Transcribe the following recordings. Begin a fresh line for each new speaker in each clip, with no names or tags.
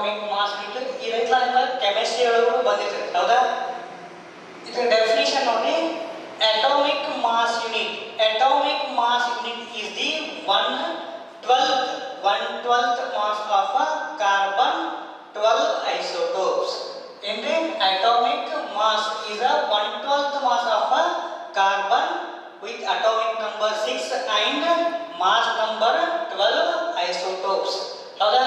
Atomic mass unit ಈ ರೀತಿ ನಿಮ್ಮ ಕೆಮಿಸ್ಟ್ರಿ ಒಳಗೂ ಬಂದಿರ್ತದೆ ಹೌದಾ. ಇದರ ಡೆಫಿನಿಷನ್ ನೋಡಿ, atomic mass unit is the 1/12th mass of a carbon 12 isotopes. In the atomic mass is a 1/12th mass of a carbon with atomic number 6 and mass number 12 isotopes. ಹೌದಾ.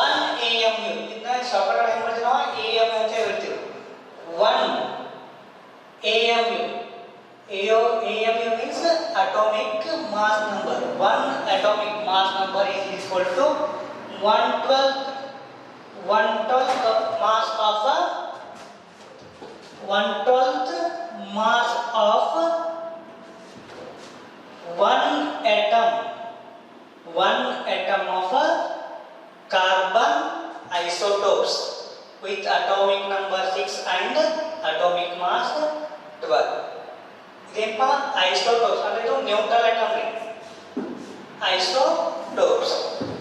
1 AMU ಇದನ್ನ shortcut ಹೆಂಗ್ ಮಾಡ್ತೀವಿ ನಾವು, AMU ಅಂತ ಹೇಳ್ತೀವಿ. 1 AMU means atomic mass number. 1 atomic mass number is equal to 1/12th mass of 1/12th mass of one atom of carbon isotopes with atomic number 6 and atomic mass 12. ಇದೇನಪ್ಪ isotopes ಅಂದ್ರೆ ಇದು neutral atom ರೀ. Isotopes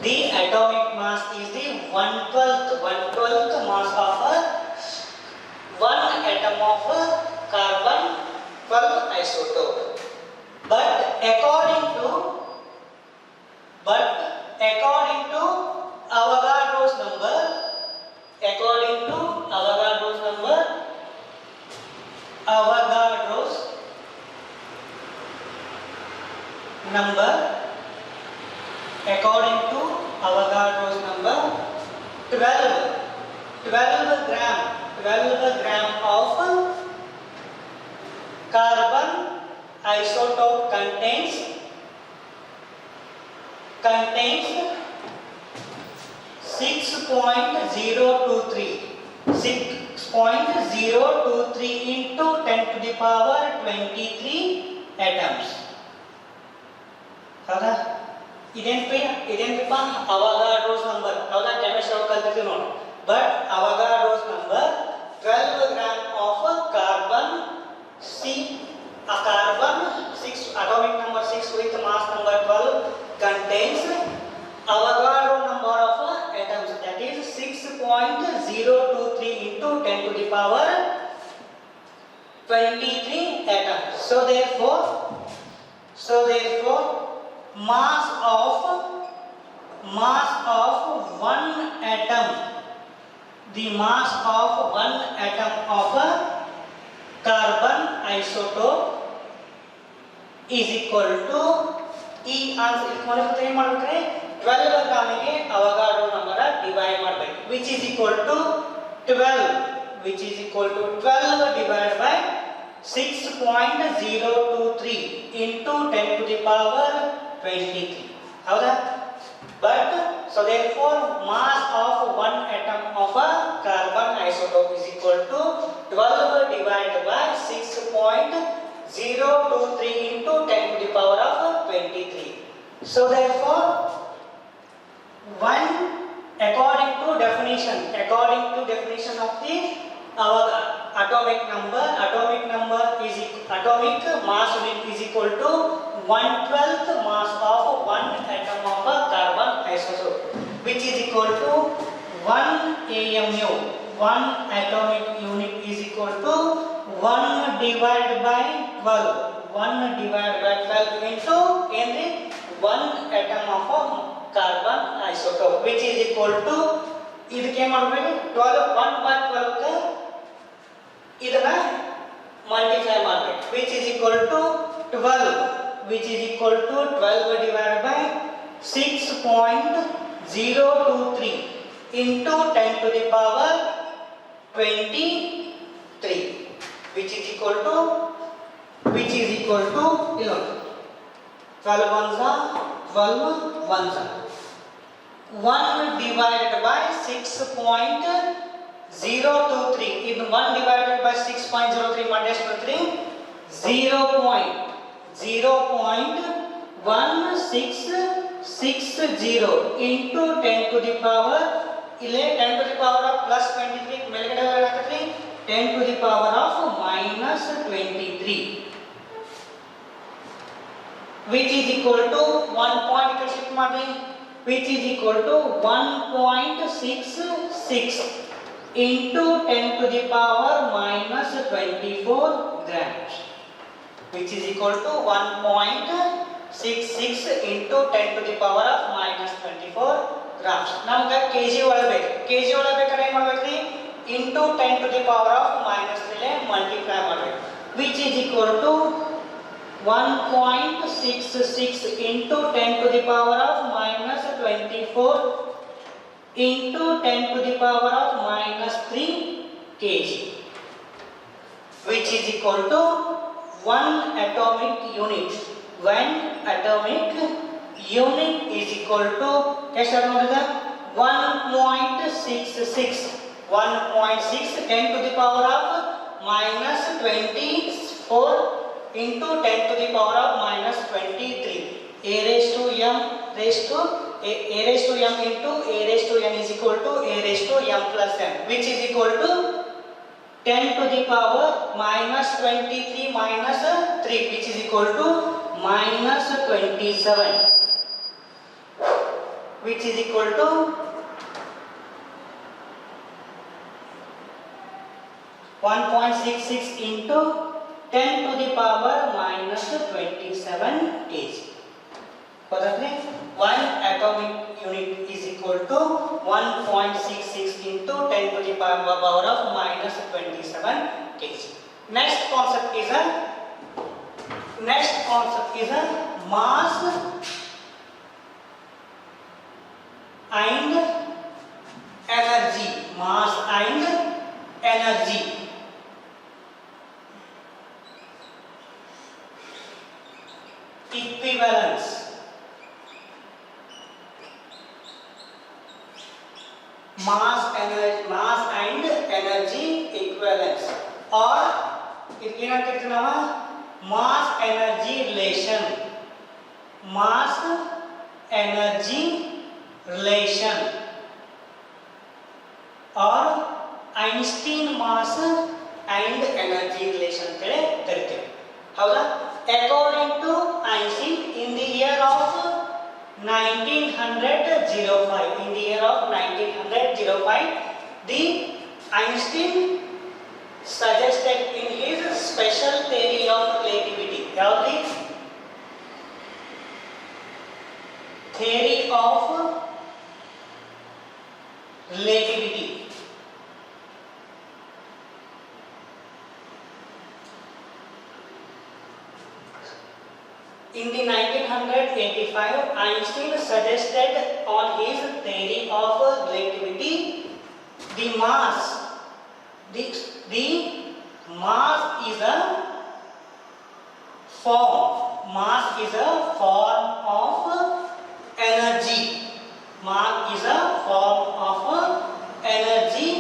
the atomic mass is the 1/12th mass of one atom of carbon 12 isotope. But according to Avogadro's number, according to Avogadro's number 12 gram of carbon isotope contains 6.023 into 10 to the power 23 atoms. ಹೌದಾ. ಇದೇನಪ್ಪ ಅವಗಾಡ್ರೋಸ್ number. ಹೌದಾ, chemistry ಒಳಗೆ ಕಲ್ತಿರ್ತೀವಿ ನೋಡಿ. But Avogadro's number 12 gram of carbon carbon 6 atomic number 6 with mass number 12 contains Avogadro number of atoms, that is 6.023 into 10 to the power 23 atoms. So therefore mass of one atom, the mass of one atom of a carbon isotope is equal to ಈ answer ಇದಕ್ಕೆ ಏನು ಮಾಡಬೇಕ್ರಿ, 12 ಗ್ರಾಮಿಗೆ ಅವಗಾಡ್ರೋ number divide ಮಾಡಬೇಕು, which is equal to 12 divided by 6.023 into 10 to the power 23. ಹೌದಾ. But so therefore mass of one atom of a carbon isotope is equal to 12 divided by 6.023 into 10 to the power of 23. So therefore according to definition of the atomic mass unit is equal to 1/12th mass of one atom of a carbon isotope, which is equal to 1 AMU. 1 atomic unit is equal to 1 divided by 12 into one atom of a carbon isotope, which is equal to ಇದಕ್ಕೆ ಏನು ಮಾಡಬೇಕು, 1/12 ಇದನ್ನ multiply ಮಾಡಬೇಕು, which is equal to 12 divided by 6.023 into 10 to the power 23, which is equal to 12 ones 1 divided by 6.023. In 1 divided by 6.03 minus 3 0.1660 into 10 to the power 10 to the power of plus 23 ಮೇಲ್ಗಡೆ ಹಾಕಿದ್ರೆ 10 to the power of minus 23, which is equal to 1 point shift ಮಾಡಿ which is equal to 1.66 into 10 to the power minus 24 grams, which is equal to 1.66 into 10 to the power of minus 24 grams. ನಮಗೆ kg ಒಳಬೇಕು. kg ಒಳಬೇಕಾದ್ರೆ ಏನು ಮಾಡಬೇಕ್ರಿ? into 10 to the power of minus 3 Le multiply ಮಾಡಬೇಕು, which is equal to 1.66 into 10 to the power of minus 24 into 10 to the power of minus 3 kg, which is equal to 1 atomic unit. When atomic unit is equal to 1.66 10 to the power of minus 24 into 10 to the power of minus 23. A raised to m raised to a raised to m into a raised to n is equal to a raised to m plus n, which is equal to 10 to the power minus 23 minus 3, which is equal to minus 27, which is equal to 1.66 into 10 to the power minus 27 kg. Correctly? 1 atomic unit is equal to 1.66 into 10 to the power of minus 27 kg. Next concept is a mass and energy. Mass and energy. Equivalence. Mass and energy equivalence, or mass energy relation. Mass energy relation or Einstein mass and energy relation ಅಂತೇಳಿ ಕರಿತೀವಿ. ಹೌದಾ? According to Einstein, in the year of 1905, the Einstein suggested in his special theory of relativity. The theory of relativity. In the 1985, Einstein suggested on his theory of relativity the mass is a form. Mass is a form of energy. Mass is a form of energy,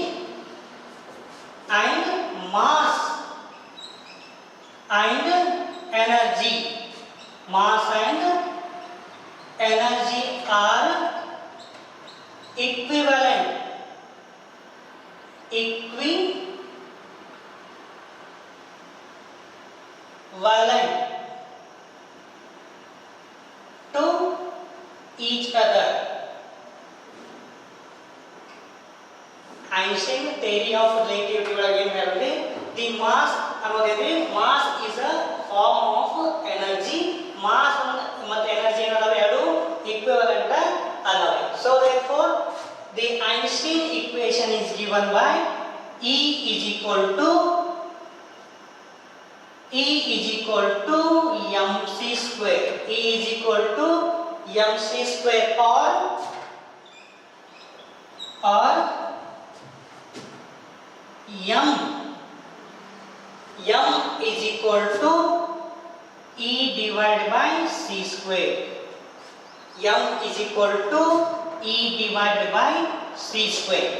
and mass and energy. Mass and energy are equivalent to each other. Einstein theory of relativity ಒಳಗೆ ಏನು ಹೇಳಿದ್ರೆ, the mass ಅನ್ನೋದೇನೆ mass is a form of energy. Mass ಮತ್ತು energy ಅನ್ನೋದು ಎರಡು equivalent ಅಲ್ಲವೆ. So therefore the Einstein equation is given by E is equal to mc square. E is equal to mc square, or m is equal to E divided by c square. M is equal to E divided by c square.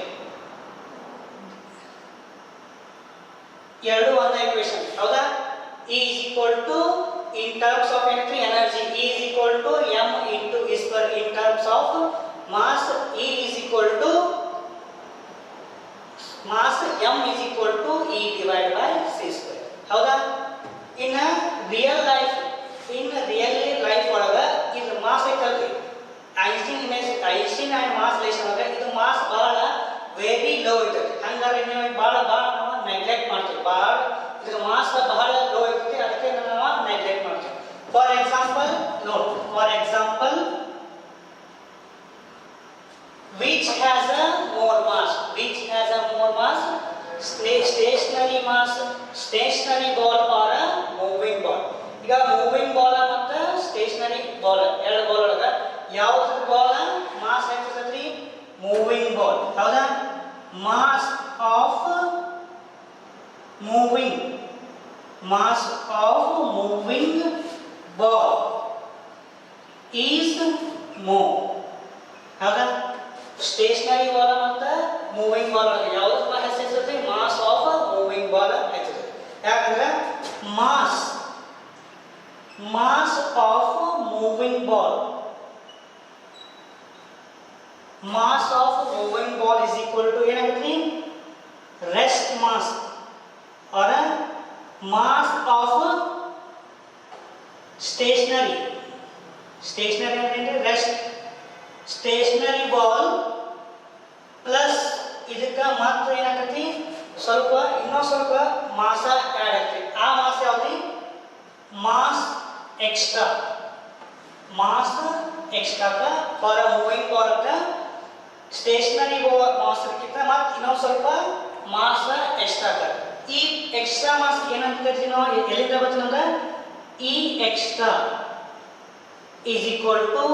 ಎರಡು ಒಂದೇ equation ಹೌದಾ? E is equal to, in terms of energy, E is equal to m into E square. In terms of mass, E is equal to mass, m is equal to E divided by c square. ಹೌದಾ? In real life ಒಳಗ ಇದು mass ಐತಲ್ರಿ, ಹೆಚ್ಚಿನ mass ಲೇಷನ್ ಒಳಗೆ ಇದು mass ಬಹಳ very low ಇರ್ತೈತಿ. ಹಂಗಾರೆ ನೀವು ಬಹಳ ನಾವು ನೆಗ್ಲೆಕ್ಟ್ ಮಾಡ್ತೀವಿ. ಬಹಳ ಇದರ ಮಾಸ್ ಬಹಳ ಲೋ ಇರ್ತೈತಿ, ಅದಕ್ಕೆ ನಾವು ನೆಗ್ಲೆಕ್ಟ್ ಮಾಡ್ತೀವಿ. For example note, for example which has a more mass, which has a more mass, stationary mass, stationary ball or a moving ball. ಈಗ ಮೂವಿಂಗ್ ಬಾಲ್ ಮತ್ತು ಸ್ಟೇಷನರಿ ಬಾಲ್ ಎರಡು ಬಾಲ್ ಒಳಗ ಯಾವ್ದು ಬಾಲ್ ಮಾಸ್ ಹೆಚ್ಚಿರ್ತೈತ್ರಿ? Moving ball. ಹೌದಾ? Mass of moving ball is move. ಹೌದಾ? Stationary ball ಮತ್ತು moving ball ಒಳಗೆ ಯಾವ್ದು ಹೆಚ್ಚಿರ್ತೈತಿ? ಮಾಸ್ ಆಫ್ ಮೂವಿಂಗ್ ಬಾಲ್ ಹೆಚ್ಚಿರ್ತೈತಿ. ಯಾಕಂದ್ರೆ mass of moving ball is equal to ಏನಾಗುತ್ತೆ? rest mass or a mass of stationary ಅಂದ್ರೆ rest stationary ball ಪ್ಲಸ್ ಇದಕ್ಕೆ ಮಾತ್ರ ಏನಾಗುತ್ತೆ? ಇನ್ನೂ ಸ್ವಲ್ಪ ಮಾಸ ಆ್ಯಡ್ ಆಗ್ತದೆ. ಆ ಮಾಸ್ ಯಾವ್ದು? Mass extra for a moving ball ka stationary ball mass kita mat ಇನ್ನೂ ಸ್ವಲ್ಪ ಮಾಸ್ ಎಕ್ಸ್ಟ್ರಾ ka. ಈ ಎಕ್ಸ್ಟ್ರಾ ಮಾಸ್ ಏನಂತ ಕರಿತೀವಿ ನಾವು? ಎಲ್ಲಿಂದ ಬರ್ತದೆ ನಮಗೆ? E extra is equal to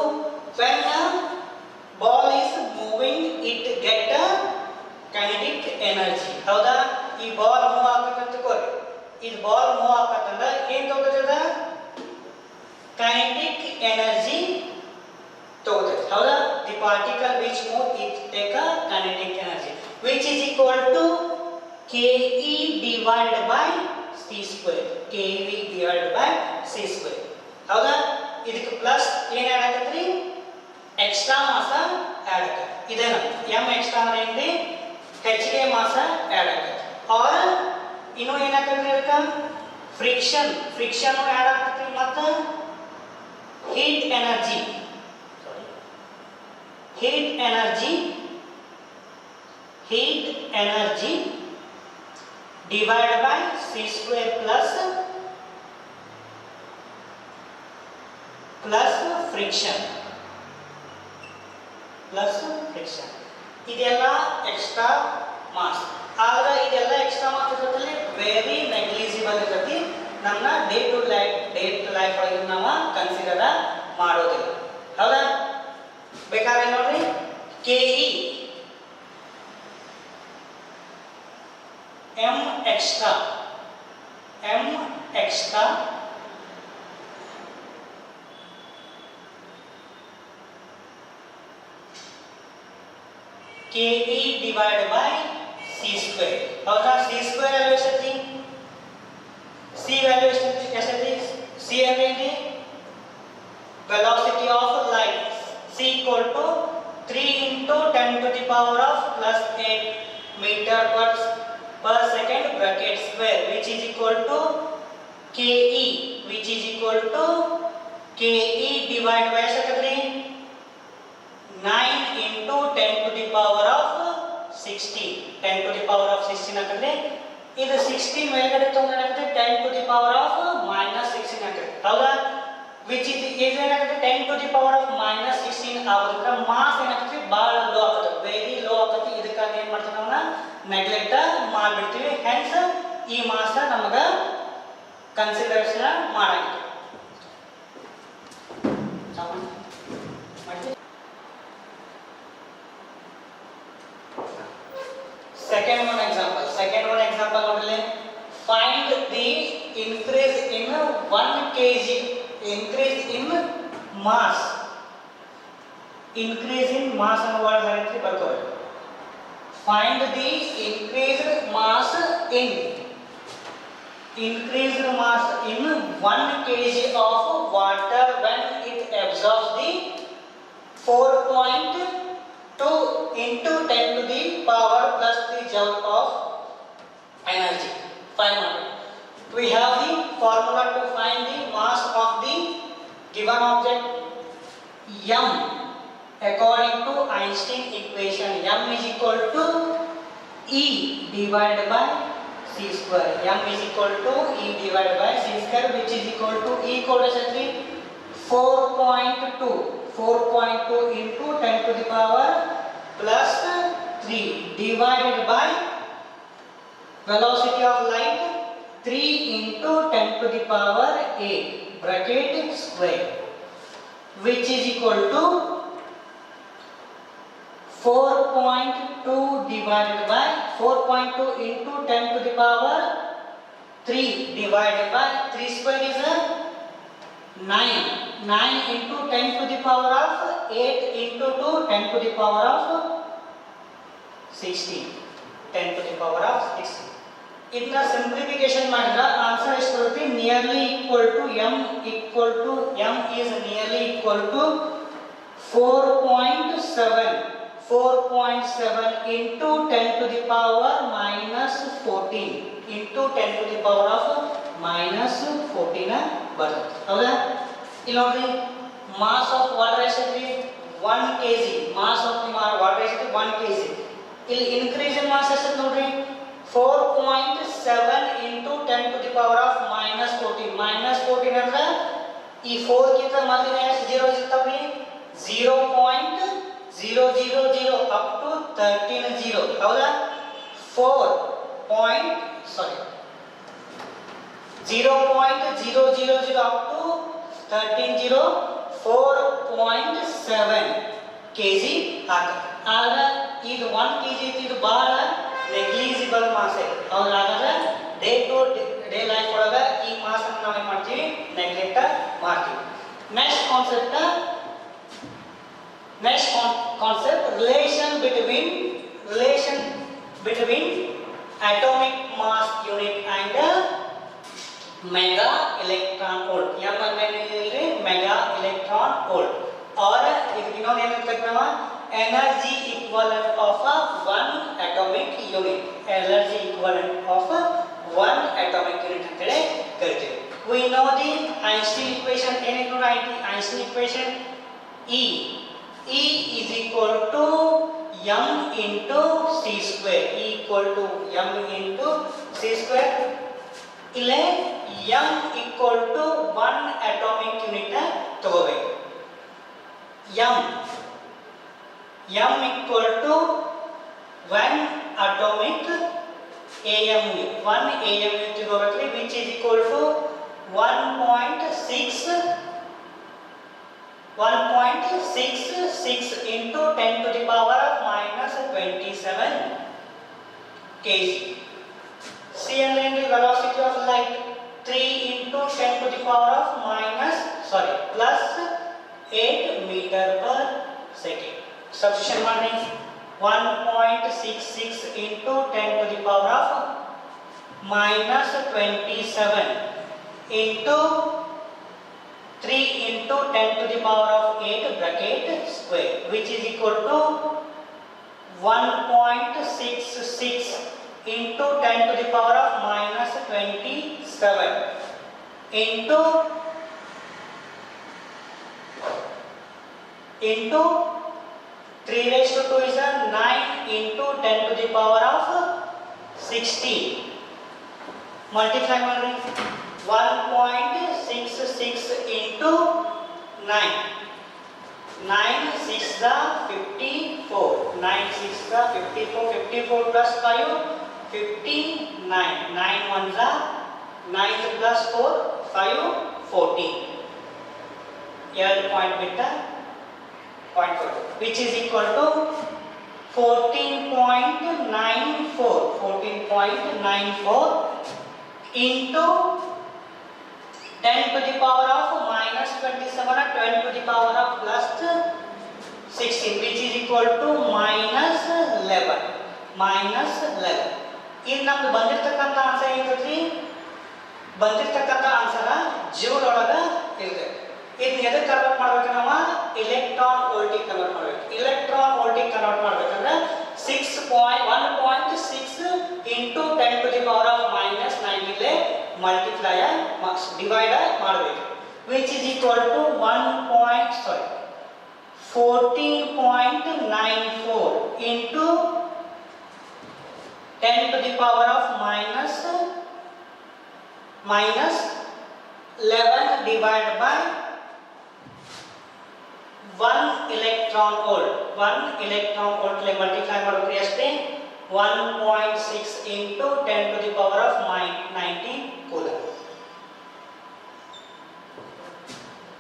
when a ball is moving it get a kinetic energy. ಹೌದಾ? ಈ ಬಾಲ್ ಮೂವ್ ಆಗಬೇಕಂತ ಕೋರಿ, ಇದು ಬಾಲ್ ಮೂವ್ ಆಗಬೇಕಂದ್ರೆ ಏನು ತಗೋತದ? kinetic energy totally. However, the particle which move it take a kinetic energy which is equal to ke divided by c square. ke divided by c square. However, ಇದಕ್ಕೆ plus ಏನು add ಆಗತ್ರಿ? Extra ಮಾಸ add ಆಗತ್ತೆ. ಇದೇನ m extra ಅಂದ್ರೆ ಏನ್ರಿ? ಹೆಚ್ಚಿಗೆ ಮಾಸ ಆಡ್ ಆಗತ್ತೆ. ಆರ್ ಇನ್ನೂ ಏನಾಗ್ತದೆ? ಇದಕ್ಕೆ ಫ್ರಿಕ್ಷನ್ ಆಡ್ ಆಗ್ತದೆ. ಮತ್ತೆ heat energy divided by c square plus friction ಇದೆಲ್ಲ ಎಕ್ಸ್ಟ್ರಾ ಮಾಸ್. ಆದ್ರೆ ಇದೆಲ್ಲ ಎಕ್ಸ್ಟ್ರಾ ಮಾಸ್ ಇರೋದ್ರಲ್ಲಿ ವೆರಿ ನೆಗ್ಲಿಜಿಬಲ್ ಇರ್ತೈತಿ. ನಮ್ಮ ಡೇ ಟು ಲೈಫ್ ಒಳಗೆ ನಾವು ಕನ್ಸಿಡರ್ ಮಾಡೋದಿಲ್ಲ. ಹೌದಾ? ಬೇಕಾದ್ರೆ ನೋಡ್ರಿ, K E M extra ke divided by c square. ಹೌದಾ? c square ವ್ಯಾಲ್ಯೂ ಎಷ್ಟೈತಿ? c ವ್ಯಾಲ್ಯೂ ಎಷ್ಟೈತಿ? c ಅಂದ್ರೆ velocity of light. c equal to 3 into 10 to the power of plus 8 meter per second bracket square which is equal to ke divided by sakadri 9 into 10 to the power of 16. 10 to the power of 16 akadre ಇದು 16 ಮೇಲ್ಗಡೆ ತಗೊಂಡಾಗುತ್ತೆ 10 to the power of -16 ಆಗುತ್ತೆ. ಹೌದಾ? which is ಏನಾಗುತ್ತೆ? 10 to the power of -16 ಆಗೋದಕ್ಕೆ mass ಏನಾಗುತ್ತೆ? ಭಾಳ low ಆಗುತ್ತೆ, very low ಆಗುತ್ತೆ. ಇದಕ್ಕಾಗಿ ಏನು ಮಾಡ್ತೀವಿ? ನಾವು ನೆಗ್ಲೆಕ್ಟ್ ಮಾಡಿಬಿಡ್ತೀವಿ. ಹೆನ್ಸ್ ಈ ಮಾಸ್ ನಮಗೆ ಕನ್ಸಿಡರೇಷನ್ ಮಾಡಾಗಿದೆ. Second one example ನೋಡಲಿ. Find the increase in 1 kg mass. Increase in mass ಅನ್ನೋ ವರ್ಡ್ ಹಾಕಿ ಬರ್ಕೋಬೇಕು. Find the increased mass in 1 kg of water when it absorbs the 4.2 into 10 to the power plus 3 joule of energy. Find out. We have the formula to find the mass of the given object. according to Einstein equation, m is equal to E divided by c square. M is equal to E divided by c square, which is equal to E कोडेसाठी 4.2 into 10 to the power plus 3 divided by velocity of light 3 into 10 to the power 8 bracket square, which is equal to 4.2 divided by 4.2 into 10 to the power 3 divided by 3 square is 9. 9 into 10 to the power of 8 into 2 10 to the power of 16. 10 to the power of 16. ಇದನ್ನ simplification ಮಾಡಿದ್ರೆ answer ಎಷ್ಟು ಬರುತ್ತೆ? Nearly equal to m is nearly equal to 4.7 into 10 to the power minus 14 into 10 to the power of minus 14 ಬರುತ್ತೆ. ಹೌದಾ? ಇಲ್ಲಿ ನೋಡ್ರಿ, mass of water ಎಷ್ಟಿದೆ? 1 kg. Mass of water ಎಷ್ಟಿದೆ? 1 kg. ಇಲ್ಲಿ ಇನ್ಕ್ರೀಸ್ ಇನ್ ಮಾಸ್ ಎಷ್ಟು ನೋಡ್ರಿ? 4.7 into 10 to the power of minus 14. Minus 14 ಅಂದ್ರೆ ಈ 4 ಗಿಂತ ಮೊದಲಿನ ಎಷ್ಟು ಜೀರೋ ಇರ್ತಾವ್ರಿ? 0.000 up to 13 0. ಹೌದಾ? 0.000 up to 13 0. 4.7 kg ಆಗುತ್ತೆ. ಆಗ ಇದು 1 kg ಇದು ಬಹಳ ನೆಗ್ಲಿಜಿಬಲ್ ಮಾಸ್ ಇದೆ. ಹಾಗಾದ್ರೆ ಡೇ ಟು ಡೇ ಲೈಫ್ ಒಳಗೆ ಈ ಮಾಸ್ ಅನ್ನು ನಾವು ಏನು ಮಾಡ್ತೀವಿ? ನೆಗ್ಲೆಕ್ಟ್ ಮಾಡ್ತೀವಿ. Next concept relation between atomic mass unit and mega electron volt. m ಅಂದ್ರೆ ಮೆಗಾ ಎಲೆಕ್ಟ್ರಾನ್ ವೋಲ್ಟ್ ಆರ್ ಇನ್ನೊಂದು ಏನಂತ ನಾವು energy equivalent of one atomic unit. Energy equivalent of one atomic unit ಅಂತೇಳಿ ಕರಿತೀವಿ. We know the Einstein equation. ಏನಿತ್ತು Einstein equation? E is equal to m into c square. E equal to m into c square. ಇಲ್ಲೇ m equal to one atomic unit ತಗೋಬೇಕು. m equal to 1 atomic AMU. 1 AMU ತಗೋಬೇಕ್ರಿ, which is equal to 1.66 into 10 to the power of minus 27 kg. C and velocity of light 3 into 10 to the power of plus 8 meter per second. Substitution ಮಾಡಿ 1.66 into 10 to the power of minus 27 into 3 into 10 to the power of 8 bracket square, which is equal to 1.66 into 10 to the power of minus 27 into 3 raised to 2 is 9 into 10 to the power of 16. Multiply ಮಾಡಿ 1.66 into 9. 9 6 54. 9 6 54. 54 plus 5 59. 9 1 9 plus 4 5 14. 2 point ಬಿಟ್ಟ 0.4, which is equal to 14.94 into 10 to the power of minus 27 or 10 to the power of plus 16, which is equal to minus 11. ಈಗ ನಮ್ಗೆ ಬಂದಿರತಕ್ಕಂಥ answer ಏನಿರ್ತೈತಿ? ಬಂದಿರತಕ್ಕಂಥ answer ಜೂಲ್ ಒಳಗೆ ಇರುತ್ತೆ. ಇದನ್ನ ಎದಕ್ಕೆ ಕನ್ವರ್ಟ್ ಮಾಡ್ಬೇಕು? ನಾವು ಇಲೆಕ್ಟ್ರಾನ್ ವೋಲ್ಟಿಗೆ ಕನ್ವರ್ಟ್ ಮಾಡಬೇಕು. ಇಲೆಕ್ಟ್ರಾನ್ ವೋಲ್ಟಿಗೆ ಕನ್ವರ್ಟ್ ಮಾಡಬೇಕಂದ್ರೆ 1.6 into 10 to the power of minus 9 ಇಲ್ಲೇ ಮಲ್ಟಿಪ್ಲೈ ಡಿವೈಡ್ ಮಾಡಬೇಕು, which is equal to 4.7 14.94 into 10 to the power of minus 11 divided by 1 electron volt. 1 electron volt ले multiply ಮಾಡಬೇಕು ಎಷ್ಟು 1.6 into 10 to the power of 19 coulomb.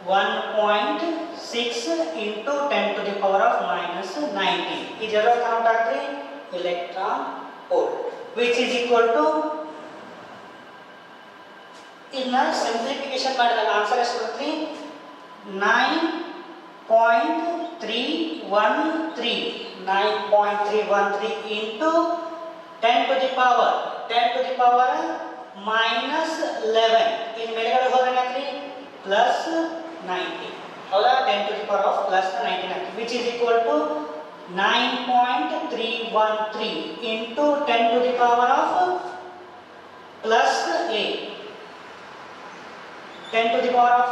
1.6 into 10 to the power of minus 19. ಇದೆಲ್ಲ count ಆಗ್ತದೆ electron volt, which is equal to ಇದನ್ನ simplification ಮಾಡಿದಾಗ answer ಎಷ್ಟು ಬರುತ್ತೆ 9.313 into 10 to the power minus 11 in ಮೇಲ್ಗಡೆ ಹೋದ್ರೆ ಏನಾಗ್ತದೆ plus 19 ಹೌದಾ 10 to the power of plus 19 ಆಗ್ತದೆ, which is equal to 9.313 into 10 to the power of plus 8, 10 to the power of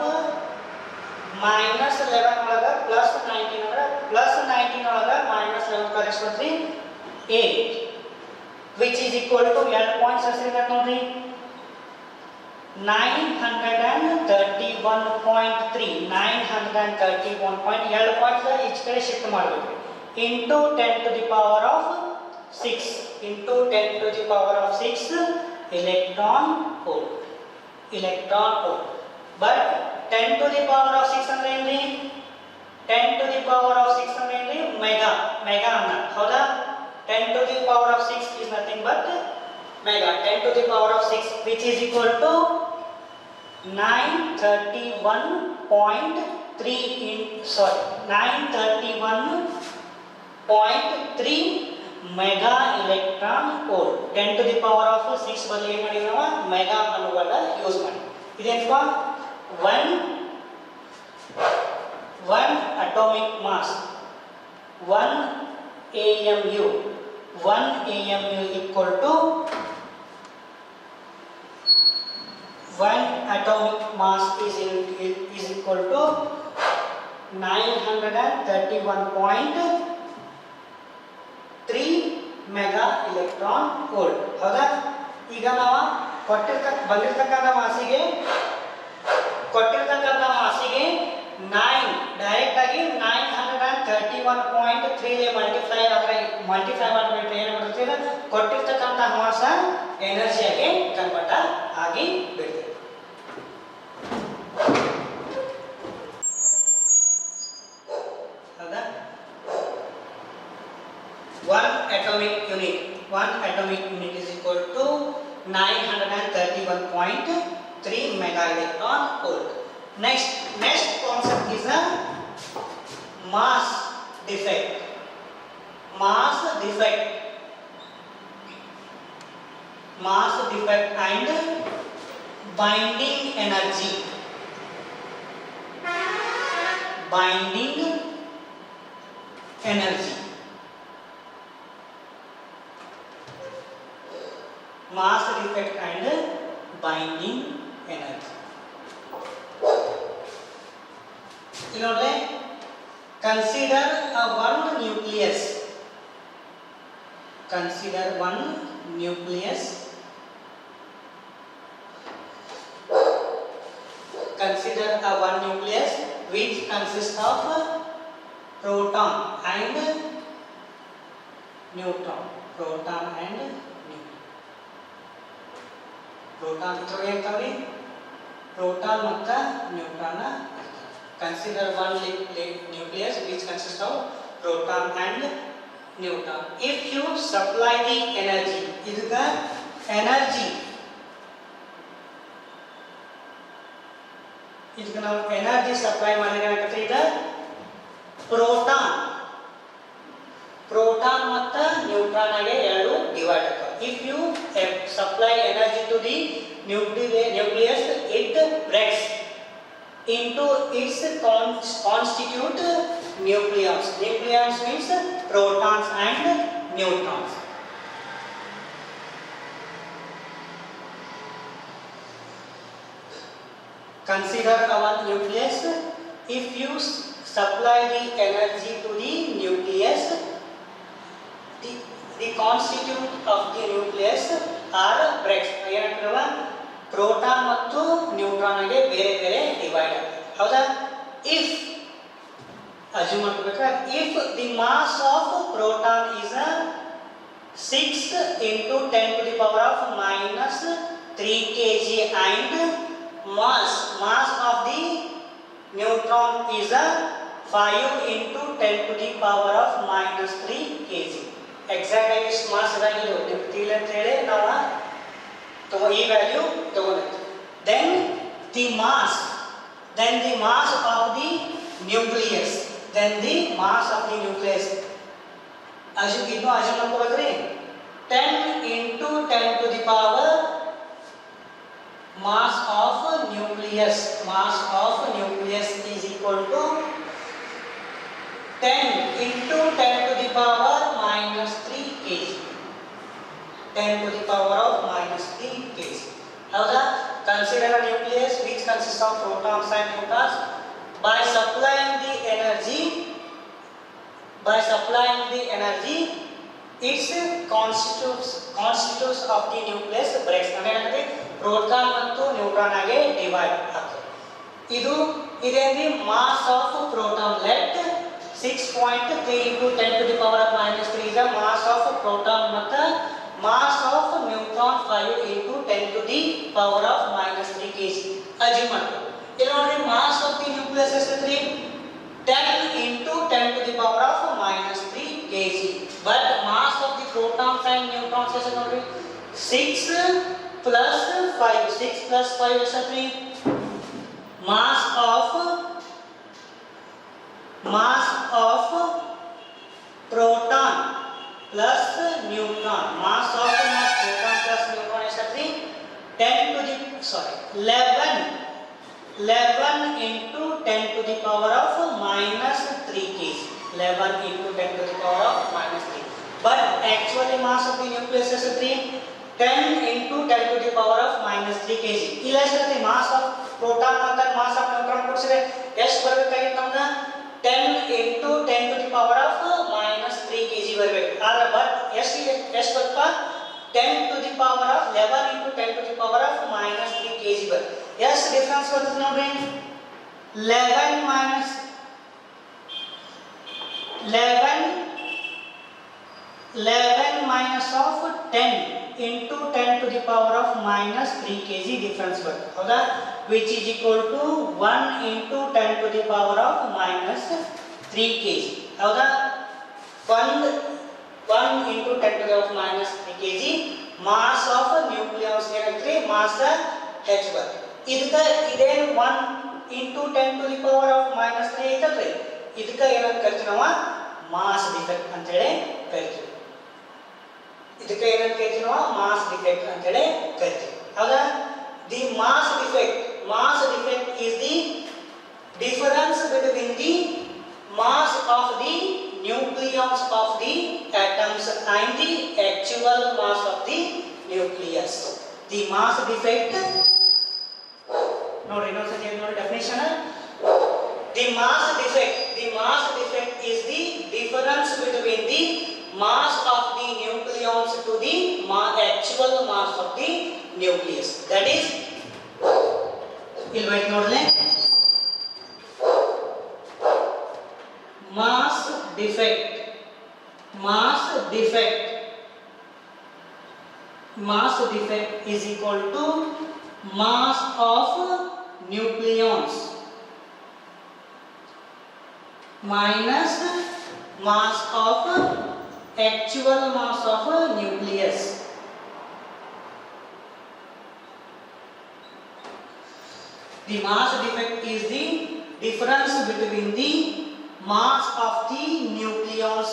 minus 11 ಒಳಗ plus 19 ಅಂದ್ರೆ plus 19 ಒಳಗ minus 11 corresponds to 8, which is equal to 2 points ಅಷ್ಟೇ ನೋಡ್ರಿ 931.3 931.2 points each ಕಡೆ shift ಮಾಡಬೇಕು into 10 to the power of 6 into 10 to the power of 6 electron volt. But 10 to the power of 6 ಅಂದ್ರೆ ಏನ್ರಿ 10 to the power of 6 ಅಂದ್ರೆ ಏನ್ರಿ mega ಅನ್ನ ಹೌದಾ 10 to the power of 6 is nothing but mega. 10 to the power of 6 which is equal to 931.3 mega electron volt. 10 to the power of 6 ಬದಲು ಏನು ಮಾಡಿದ್ವಿ ನಾವು ಮೆಗಾ ಅನ್ನುವನ್ನ ಯೂಸ್ ಮಾಡಿ ಇದೇನಪ್ಪ 1 atomic mass 1 AMU equal to 1 atomic mass is equal to 931.3 mega electron volt. ಹೌದಾ ಈಗ ನಾವು ಬಂದಿರತಕ್ಕಂಥ ಮಾಸಿಗೆ 9 ಡೈರೆಕ್ಟ್ ಆಗಿ 931.3 ಲೆ ಮಲ್ಟಿಪ್ಲೈ ಮಾಡಿಬಿಟ್ರೆ ಏನು ಬರುತ್ತೆ ಕೊಟ್ಟಿರ್ತಕ್ಕಂಥ ಮಾಸ ಎನರ್ಜಿಯಾಗಿ ಕನ್ವರ್ಟ್ ಆಗಿ ಬಿಡ್ತದೆ. ಹೌದಾ 1 atomic unit is equal to 931.3 mega electron volt. Next concept is a mass defect and binding energy. Mass defect and binding energy. ಇಲ್ಲೊಂದ್ರೆ consider one nucleus. Consider one nucleus which consists of proton and neutron. Proton ಇದ್ರೊಳಗೆ proton ಮತ್ತು neutron. Consider one nucleus which consists of proton and neutron. If you supply the energy, ಇದಕ್ಕೆ ನಾವು energy supply ಮಾಡಿದ್ರೆ ಏನಾಗುತ್ತೆ ಇದು proton ಮತ್ತು neutron ಆಗಿ ಎರಡು ಡಿವೈಡ್ ಆಗ್ತವೆ. If you supply energy to the nucleus, it breaks into its constitute nucleons. Nucleons means protons and neutrons. Consider our nucleus. If you supply the energy to the nucleus. The constituent of the nucleus are bracts. ಏನಂತಂದ್ರೆ proton ಮತ್ತು neutron ಗೆ ಬೇರೆ ಬೇರೆ divide ಆಗುತ್ತೆ. ಹೌದಾ? if assume ಮಾಡ್ಬೇಕಾ, if the mass of proton is 6 into 10 to the power of minus 3 kg and mass of the neutron is 5 into 10 to the power of minus 3 kg. Exact ಆಗಿ mass ಇದಾಗಿದ್ದು ನಿಮ್ಗೆ ತಿಳಿಯಲ್ಲ ಅಂತ ಹೇಳಿ ನಾವು ಈ ವ್ಯಾಲ್ಯೂ ತಗೊಂಡಿದ್ವಿ. then the mass of the nucleus, assume ಮಾಡ್ಕೋಬೇಕ್ರಿ 10 into 10 to the power mass of nucleus is equal to 10 into 10 to the power minus 3 kg. 10 to the power of minus 3 kg. How's consider a nucleus which consists of protons and neutrons. By supplying the energy, its constituents of the nucleus breaks. ಅಂದ್ರೆ proton ಮತ್ತು neutron ಆಗಿ divide ಆಗ್ತದೆ. ಇದೇನ್ರಿ mass of proton. Let 6.3 into 10 to the power of minus 3 is the mass of proton ಮತ್ತು mass of neutron 5 into 10 to the power of minus 3 kg. assume ಮಾಡ್ತೀವಿ. ಇಲ್ಲಿ ನೋಡ್ರಿ mass of the nucleus ಎಷ್ಟಿದೆ? 10 into 10 to the power of minus 3 kg. but mass of the protons and neutrons ಎಷ್ಟಿದೆ ನೋಡ್ರಿ? 6 plus 5 ಎಷ್ಟಿದೆ? mass of proton plus neutron. mass of proton plus neutron ಎಷ್ಟಿದೆ? 11 into 10 to the power of minus 3 kg. 11 into 10 to the power of minus 3. but actually mass of the nucleus is 10 into 10 to the power of minus 3 kg. ಇಲ್ಲ ಎಷ್ಟಿದೆ? mass of proton ಮತ್ತು mass of neutron ಕೊಡ್ಸಿದ್ರೆ ಎಷ್ಟು ಬರಬೇಕಾಗಿತ್ತು ನಮ್ಗೆ? 10 into 10 to the power of minus 3 kg ಬರಬೇಕು. ಆದ್ರೆ but ಎಷ್ಟು ಬರ್ತಪ್ಪ? 10 to the power of 11 into 10 to the power of minus 3 kg ಬರುತ್ತೆ. ಎಷ್ಟು ಡಿಫರೆನ್ಸ್ ಬರ್ತದೆ ನೋಡ್ರಿ? 11 minus of 10 into 10 to the power of minus 3 kg difference ಬರುತ್ತೆ. ಹೌದಾ? which is equal to 1 into 10 to the power of minus 3 kg. ಹೌದಾ? 1 into 10 to the power of minus 3 kg mass of nucleus ಏನಂತ್ರಿ? mass h ಬರುತ್ತೆ. ಇದೇನು 1 into 10 to the power of minus 3 ಐತಲ್ರಿ, ಇದಕ್ಕೆ ಏನಂತ ಕರಿತೀವಿ ನಾವು? ಮಾಸ್ ಡಿಫೆಕ್ಟ್ ಅಂತ ಹೇಳಿ ಕರಿತೀವಿ. ಮಾಸ್ ಡಿಫೆಕ್ಟ್ ಅಂತ ಹೇಳಿ ಕರಿತೀವಿ. ಹೌದಾ? the mass defect is the difference between the mass of the nucleons of the atoms and the actual mass of the nucleus. the mass defect ನೋಡಿ ಇನ್ನೊಂದ್ಸತಿ ನೋಡಿ definition. the mass defect is the difference between the mass of the nucleons to the actual mass of the nucleus. that is ಇಲ್ಲಿ byte ನೋಡ್ಲೆ mass defect is equal to mass of nucleons minus mass of actual mass of nucleus. The mass defect is the difference between the mass of the nucleons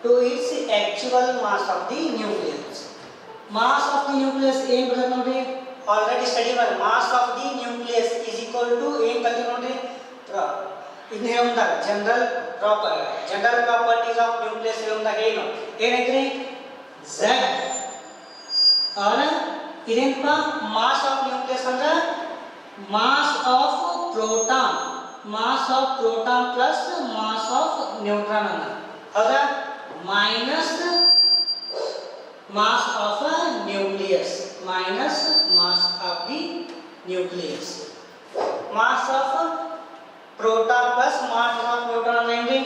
to its actual mass of the nucleus. Mass of the nucleus ಏನು ಬರುತ್ತೆ ನೋಡಿ? already study ಮಾಡಿ. mass of the nucleus is equal to ಏನು ಕಲ್ತೀವಿ ನೋಡ್ರಿ? ಇದನ್ನ ಹೇಳ್ದಾಗ general properties of nucleus ಹೇಳ್ದಾಗ ಏನೈತ್ರಿ? z ಆರ್ ಇದೇನಪ್ಪ? ಮಾಸ್ ಆಫ್ ನ್ಯೂಕ್ಲಿಯಸ್ ಅಂದ್ರೆ mass of proton mass of proton plus mass of neutron ಅನ್ನ ಹೌದಾ minus mass of a nucleus minus mass of the nucleus mass of proton plus mass of neutron ಏನ್ರಿ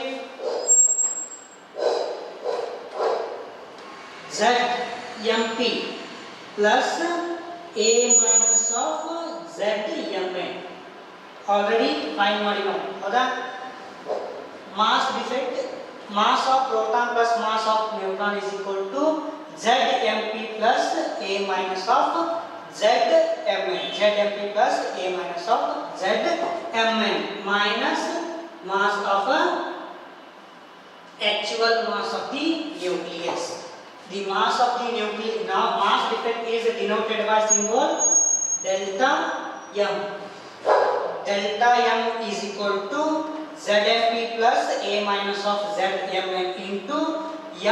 ZMP plus A minus of ZMN already find ಮಾಡಿ ನಾವು ಹೌದಾ mass defect mass of proton plus mass of neutron is equal to ZMP plus A minus of ZMN ZMP plus A minus of ZMN minus mass of actual mass of the nucleus. The mass of the nucleus now mass defect is denoted by symbol delta M. Delta M is equal to ZMP plus A minus of ZMN into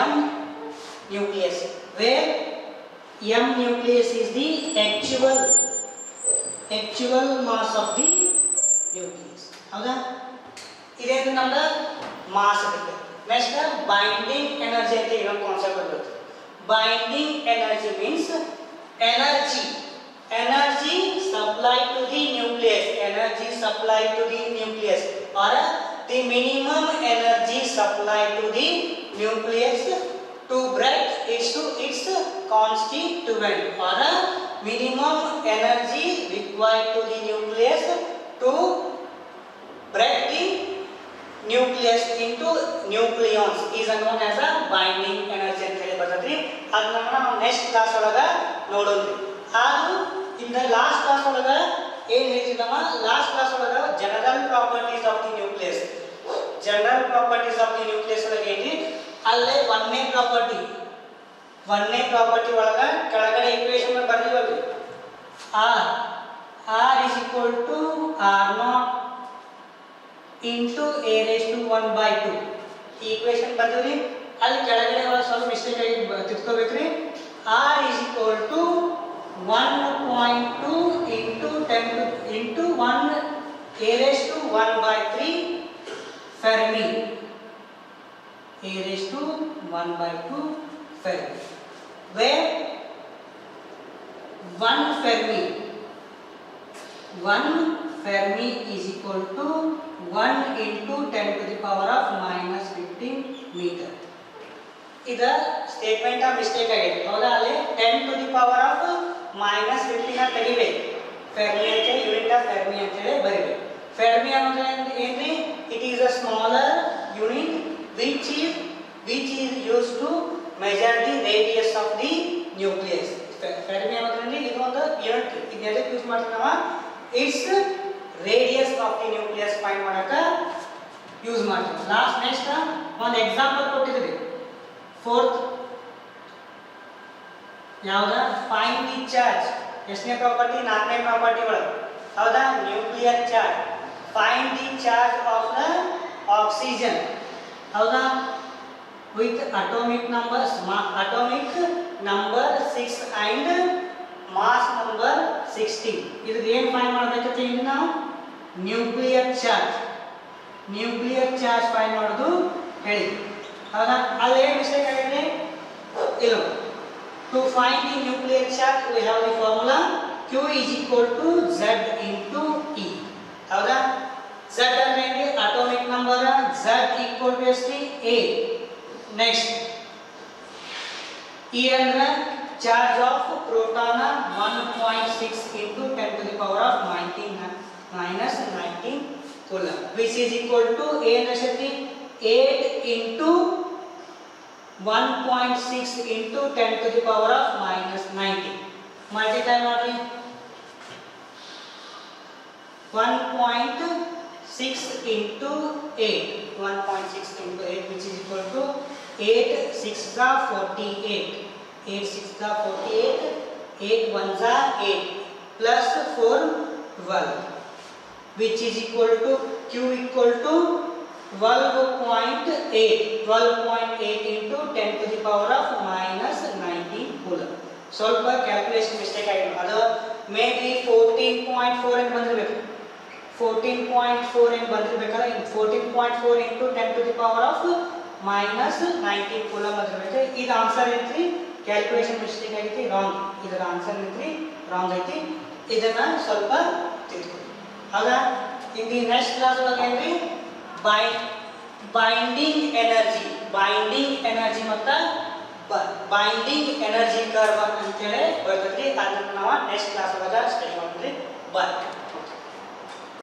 M nucleus, where M nucleus is the actual mass of the nucleus. ಹೌದಾ ಇದೇನು ನಮ್ಮದ mass defect. Next binding energy ಅಂತ ಇನ್ನೊಂದು concept ಬರುತ್ತೆ. Binding energy means energy supplied to the nucleus, energy supplied to the nucleus, or the minimum energy supplied to the nucleus to break its constituent, or minimum energy required to the nucleus to break the nucleus into nucleons is known as a binding energy ಅಂತ ಹೇಳಿ ಬರ್ತದ್ರಿ ಅದನ್ನ ನಾವು next class ಒಳಗ ನೋಡೋಣ್ರಿ ಆದ್ರೂ in the last class ಒಳಗ ಏನ್ ಹೇಳ್ತಿದ್ದಮ್ಮ last class ಒಳಗ general properties of the nucleus ಒಳಗೆ ಏನ್ರಿ ಅಲ್ಲೇ ಒಂದನೇ ಪ್ರಾಪರ್ಟಿ ಒಳಗ ಕೆಳಗಡೆ equation ಬರ್ದಿವಲ್ರಿ r is equal to r0 into a raised to 1 by 2 equation ಬರ್ತೀವಿ ಅಲ್ಲಿ ಕೆಳಗಡೆ ಸ್ವಲ್ಪ ಮಿಸ್ಟೇಕ್ ಆಗಿ ತಿಳ್ಕೋಬೇಕ್ರಿ r is equal to 1.2 into 10 into 1 a raised to 1 by 3 Fermi a raised to 1 by 2 Fermi where 1 Fermi is equal to 1 into 10 to the power of minus 15 meter. इधर statement आ mistake आಗಿದೆ ಹೌದಾ ಅಲ್ಲಿ 10 to the power of minus 15 ಅಂತ ತೆಗಿಬೇಕು Fermi ಅಂತ unit of Fermi ಅಂತ ಹೇಳಿ ಬರೀಬೇಕು Fermi ಅನ್ನೋದು ಏನ್ರಿ it is a smaller unit which is used to measure the radius of the nucleus. Fermi ಅನ್ನೋದ್ರಲ್ಲಿ ಇದು ಒಂದು ಯೂನಿಟ್ ಇದೆಲ್ಲ ಯೂಸ್ ಮಾಡ್ತೀವಿ ನಾವು it's radius of the nucleus find ಮಾಡಕ ಯೂಸ್ ಮಾಡ್ತೀವಿ ಲಾಸ್ಟ್ ನೆಕ್ಸ್ಟ್ ಒಂದು ಎಕ್ಸಾಂಪಲ್ ಕೊಟ್ಟಿದ್ವಿ ಫೋರ್ತ್ ಯಾವ್ದ ಫೈಂಡ್ ದಿ ಚಾರ್ಜ್ ಎಷ್ಟನೇ ಪ್ರಾಪರ್ಟಿ ನಾಲ್ಕನೇ ಪ್ರಾಪರ್ಟಿ ಒಳಗೆ ಹೌದಾ nuclear charge find the charge of the oxygen ಹೌದಾ with atomic number 6 and mass number 16 ಇದು ಏನು ಫೈಂಡ್ ಮಾಡಬೇಕಂತ ಈಗ ನಾವು ನ್ಯೂಕ್ಲಿಯರ್ ಚಾರ್ಜ್ ಫೈಂಡ್ ಮಾಡೋದು ಹೇಳಿ ಹೌದಾ ಅಲ್ಲಿ ಏನು ಮಿಸ್ಟೇಕ್ ಆಗಿದೆ ಇಲ್ಲ to find the nuclear charge we have the formula q is equal to z into e ಹೌದಾ z ಅಂದ್ರೆ atomic number z equal to ಎಷ್ಟು 8 next e ಅಂದ್ರೆ charge of proton 1.6 into 10 to the power of 19 coulomb which is equal to a ಅಂದ್ರೆ 8 into 1.6 into 10 to the power of minus 90 multiply ಮಾಡಿ 1.6 into 8 1.6 into 8 which is equal to 8 6 का 48 8 6 का 48 8 1 का 8 plus 4 12 which is equal to q equal to 12.8 into 10 to the power of minus 19 coulomb ಸ್ವಲ್ಪ calculation mistake ಆಗಿದೆ ಅದು may be 14.4 ಅಂತ ಬಂದಿರಬೇಕು 14.4 ಏನು ಬಂದಿರಬೇಕಲ್ಲ, 14.4 into 10 to the power of -19 coulomb ಬಂದಿರಬೇಕು. ಇದು ಆನ್ಸರ್ ಐತ್ರಿ, ಕ್ಯಾಲ್ಕುಲೇಷನ್ ಮಿಸ್ಟೇಕ್ ಐತಿ, ರಾಂಗ್. ಇದರ ಆನ್ಸರ್ ಐತ್ರಿ ರಾಂಗ್ ಐತಿ. ಇದನ್ನ ಸ್ವಲ್ಪ ತಿಳ್ಕೊಳ್ಳಿ. ಆಗ ಇಲ್ಲಿ ನೆಕ್ಸ್ಟ್ ಕ್ಲಾಸ್ ಒಳಗೆ ಏನ್ರಿ ಬೈಂಡಿಂಗ್ ಎನರ್ಜಿ ಮತ್ತು ಬೈಂಡಿಂಗ್ ಎನರ್ಜಿ ಕರ್ವ್ ಅಂತೇಳಿ ಬರ್ತೈತ್ರಿ. ಅದನ್ನ ನಾವು ನೆಕ್ಸ್ಟ್ ಕ್ಲಾಸ್ ಒಳಗೆ ಸ್ಟಡಿ ಮಾಡ್ತೀವಿ. ಬಾಯ್.